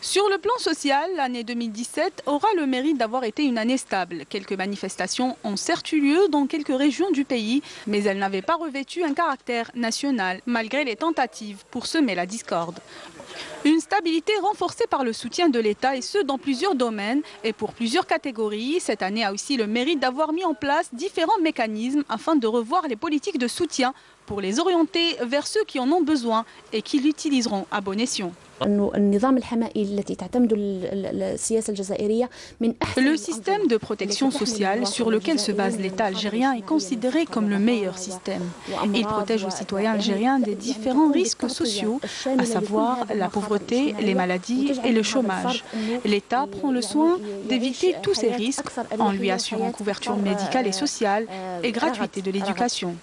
Sur le plan social, l'année 2017 aura le mérite d'avoir été une année stable. Quelques manifestations ont certes eu lieu dans quelques régions du pays, mais elles n'avaient pas revêtu un caractère national, malgré les tentatives pour semer la discorde. Une stabilité renforcée par le soutien de l'État, et ce dans plusieurs domaines et pour plusieurs catégories. Cette année a aussi le mérite d'avoir mis en place différents mécanismes afin de revoir les politiques de soutien pour les orienter vers ceux qui en ont besoin et qui l'utiliseront à bon escient. Le système de protection sociale sur lequel se base l'État algérien est considéré comme le meilleur système. Il protège les citoyens algériens des différents risques sociaux, à savoir la pauvreté, les maladies et le chômage. L'État prend le soin d'éviter tous ces risques en lui assurant couverture médicale et sociale et gratuité de l'éducation.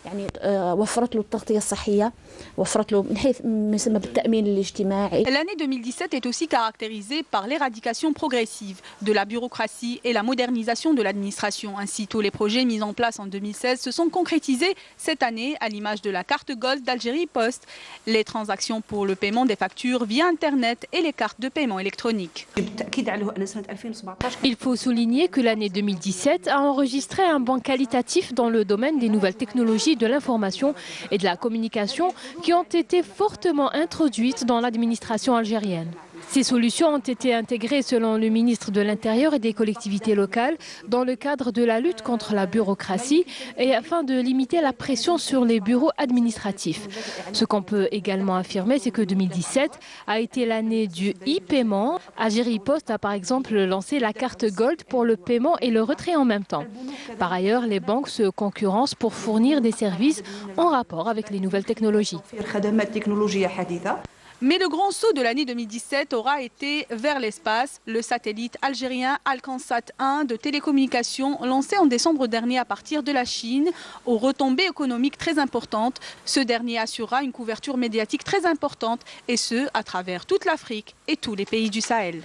L'année 2017 est aussi caractérisée par l'éradication progressive de la bureaucratie et la modernisation de l'administration. Ainsi, tous les projets mis en place en 2016 se sont concrétisés cette année à l'image de la carte Gold d'Algérie Post, les transactions pour le paiement des factures via Internet et les cartes de paiement électroniques. Il faut souligner que l'année 2017 a enregistré un bond qualitatif dans le domaine des nouvelles technologies de l'information et de la communication qui ont été fortement introduites dans l'administration algérienne. Ces solutions ont été intégrées, selon le ministre de l'Intérieur et des collectivités locales, dans le cadre de la lutte contre la bureaucratie et afin de limiter la pression sur les bureaux administratifs. Ce qu'on peut également affirmer, c'est que 2017 a été l'année du e-paiement. Algérie Post a par exemple lancé la carte Gold pour le paiement et le retrait en même temps. Par ailleurs, les banques se concurrencent pour fournir des services en rapport avec les nouvelles technologies. Mais le grand saut de l'année 2017 aura été vers l'espace. Le satellite algérien Alcansat 1 de télécommunications, lancé en décembre dernier à partir de la Chine, aux retombées économiques très importantes. Ce dernier assurera une couverture médiatique très importante, et ce, à travers toute l'Afrique et tous les pays du Sahel.